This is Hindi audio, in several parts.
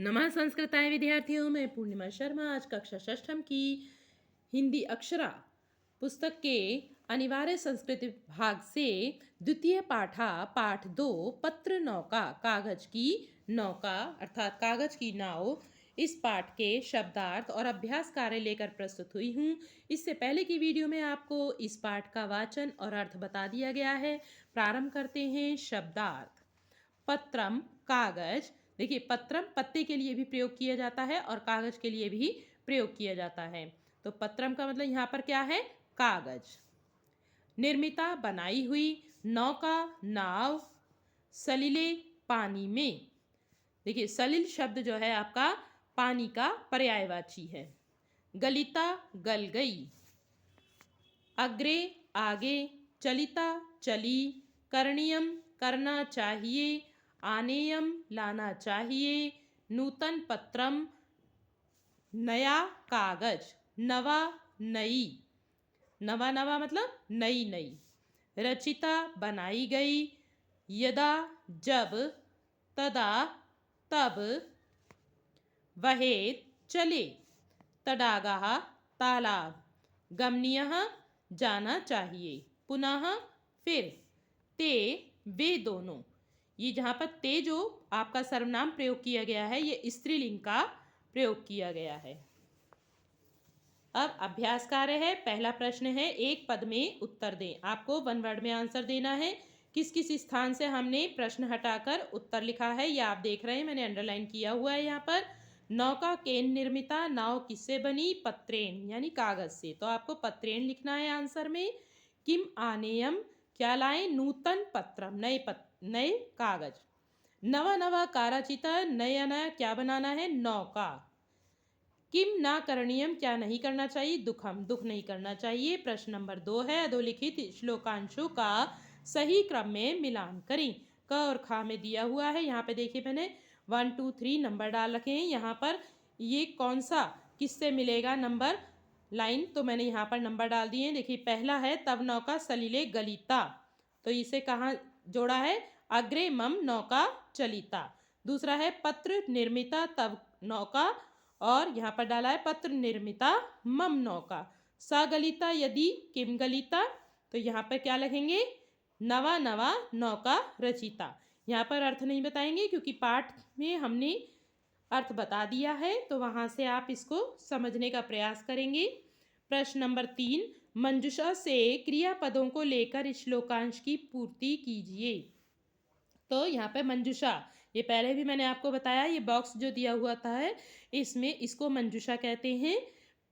नमः संस्कृताय विद्यार्थियों, मैं पूर्णिमा शर्मा आज कक्षा षष्ठम की हिंदी अक्षरा पुस्तक के अनिवार्य संस्कृत भाग से द्वितीय पाठ 2 पत्र नौका कागज की नौका अर्थात कागज की नाव इस पाठ के शब्दार्थ और अभ्यास कार्य लेकर प्रस्तुत हुई हूँ। इससे पहले की वीडियो में आपको इस पाठ का वाचन और अर्थ बता दिया गया है। प्रारंभ करते हैं। शब्दार्थ। पत्रम कागज। देखिए, पत्रम पत्ते के लिए भी प्रयोग किया जाता है और कागज के लिए भी प्रयोग किया जाता है। तो पत्रम का मतलब यहाँ पर क्या है? कागज। निर्मिता बनाई हुई, नौका नाव, सलिले पानी में। देखिए, सलिल शब्द जो है आपका पानी का पर्यायवाची है। गलिता गल गई। अग्रे आगे, चलिता चली, करणीयम करना चाहिए, आनेयम लाना चाहिए, नूतन पत्रम नया कागज, नवा नई, नवा नवा मतलब नई नई, रचिता बनाई गई, यदा जब, तदा तब, वहेत चले, तडागाः तालाब, गमनीयः जाना चाहिए, पुनः फिर, ते वे दोनों। ये जहाँ पर ते जो आपका सर्वनाम प्रयोग किया गया है, ये स्त्रीलिंग का प्रयोग किया गया है। अब अभ्यास कार्य है। पहला प्रश्न है, एक पद में उत्तर दें। आपको वन वर्ड में आंसर देना है। किस किस स्थान से हमने प्रश्न हटाकर उत्तर लिखा है यह आप देख रहे हैं, मैंने अंडरलाइन किया हुआ है यहाँ पर। नौका केन निर्मिता, नाव किससे बनी? पत्रेन यानी कागज से। तो आपको पत्रेन लिखना है आंसर में। किम आनेयम क्या लाएं? नूतन पत्रम नए कागज। नवा नवा काराचिता नया नया क्या बनाना है? नौका। किम ना करणीयम क्या नहीं करना चाहिए? दुखम दुख नहीं करना चाहिए। प्रश्न नंबर 2 है, अधोलिखित श्लोकांशों का सही क्रम में मिलान करें। क और खा में दिया हुआ है। यहाँ पे देखिए मैंने 1 2 3 नंबर डाल रखे हैं। यहाँ पर ये कौन सा किससे मिलेगा नंबर लाइन, तो मैंने यहाँ पर नंबर डाल दिए हैं। देखिए, पहला है तब नौका सलिले गलिता, तो इसे कहाँ जोड़ा है? अग्रे मम नौका चलिता। दूसरा है पत्र निर्मिता तब नौका, और यहाँ पर डाला है पत्र निर्मिता मम नौका। सा गलिता यदि किम गलिता, तो यहाँ पर क्या लिखेंगे? नवा नवा नौका रचिता। यहाँ पर अर्थ नहीं बताएंगे क्योंकि पाठ में हमने अर्थ बता दिया है, तो वहाँ से आप इसको समझने का प्रयास करेंगे। प्रश्न नंबर 3, मंजुषा से क्रियापदों को लेकर श्लोकांश की पूर्ति कीजिए। तो यहाँ पे मंजुषा, ये पहले भी मैंने आपको बताया, ये बॉक्स जो दिया हुआ था है इसमें इसको मंजुषा कहते हैं।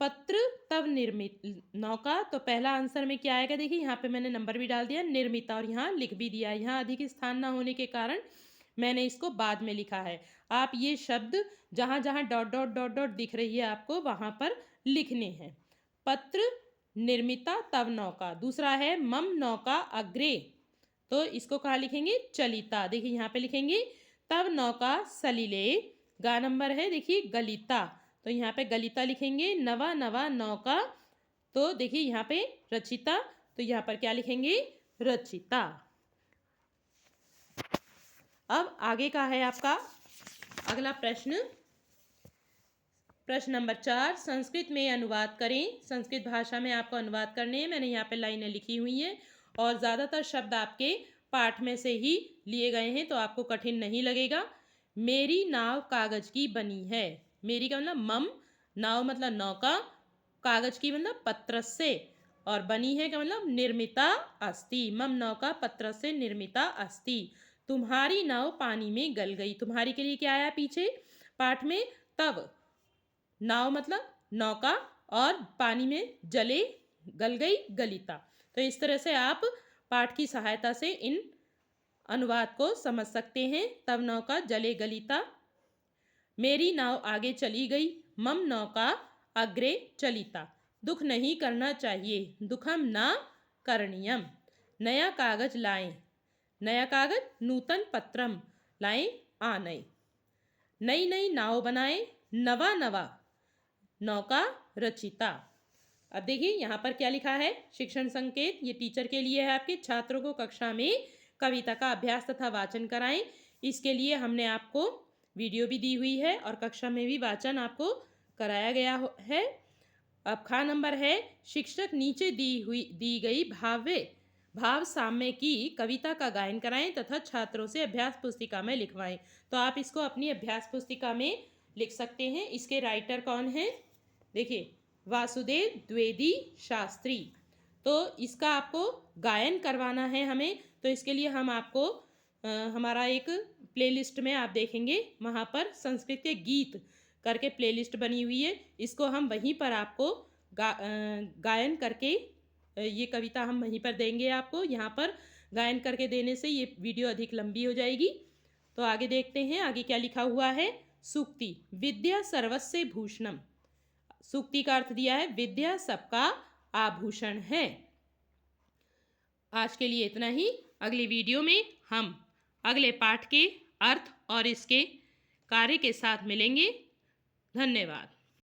पत्र तब निर्मित नौका, तो पहला आंसर में क्या आएगा? देखिए यहाँ पे मैंने नंबर भी डाल दिया निर्मिता और यहाँ लिख भी दिया। यहाँ अधिक स्थान ना होने के कारण मैंने इसको बाद में लिखा है। आप ये शब्द जहाँ जहाँ डॉट डॉट डॉट डॉट दिख रही है आपको वहाँ पर लिखने हैं। पत्र निर्मिता तब नौका। दूसरा है मम नौका अग्रे, तो इसको कहाँ लिखेंगे? चलिता। देखिए यहाँ पे लिखेंगे तब नौका सलिले। गा नंबर है देखिए गलिता, तो यहाँ पे गलिता लिखेंगे। नवा नवा नौका, तो देखिए यहाँ पे रचिता, तो यहाँ पर क्या लिखेंगे? रचिता। अब आगे का है आपका अगला प्रश्न। प्रश्न नंबर 4, संस्कृत में अनुवाद करें। संस्कृत भाषा में आपको अनुवाद करने हैं। मैंने यहाँ पे लाइनें लिखी हुई हैं और ज़्यादातर शब्द आपके पाठ में से ही लिए गए हैं, तो आपको कठिन नहीं लगेगा। मेरी नाव कागज की बनी है। मेरी का मतलब मम, नाव मतलब नौका, कागज की मतलब पत्र से, और बनी है का मतलब निर्मिता अस्ति। मम नौका पत्र से निर्मिता अस्ति। तुम्हारी नाव पानी में गल गई। तुम्हारी के लिए क्या आया पीछे पाठ में? तब। नाव मतलब नौका और पानी में जले गल गई गलिता। तो इस तरह से आप पाठ की सहायता से इन अनुवाद को समझ सकते हैं। तब नौका जले गलिता। मेरी नाव आगे चली गई। मम नौका अग्रे चलिता। दुख नहीं करना चाहिए। दुखम न करणीयम। नया कागज लाएं। नया कागज नूतन पत्रम लाएं आनय। नई नई नाव बनाएं। नवा नवा नौका रचिता। अब देखिए यहाँ पर क्या लिखा है? शिक्षण संकेत, ये टीचर के लिए है आपके। छात्रों को कक्षा में कविता का अभ्यास तथा वाचन कराएं। इसके लिए हमने आपको वीडियो भी दी हुई है और कक्षा में भी वाचन आपको कराया गया है। अब खा नंबर है, शिक्षक नीचे दी गई भाव साम्य की कविता का गायन कराएं तथा छात्रों से अभ्यास पुस्तिका में लिखवाएं। तो आप इसको अपनी अभ्यास पुस्तिका में लिख सकते हैं। इसके राइटर कौन है? देखिए, वासुदेव द्विवेदी शास्त्री। तो इसका आपको गायन करवाना है हमें, तो इसके लिए हम आपको हमारा एक प्लेलिस्ट में आप देखेंगे, वहाँ पर संस्कृत के गीत करके प्लेलिस्ट बनी हुई है। इसको हम वहीं पर आपको गायन करके ये कविता हम वहीं पर देंगे आपको। यहाँ पर गायन करके देने से ये वीडियो अधिक लंबी हो जाएगी। तो आगे देखते हैं, आगे क्या लिखा हुआ है। सूक्ति, विद्या सर्वस्य भूषणम। सूक्ति का अर्थ दिया है, विद्या सबका आभूषण है। आज के लिए इतना ही। अगली वीडियो में हम अगले पाठ के अर्थ और इसके कार्य के साथ मिलेंगे। धन्यवाद।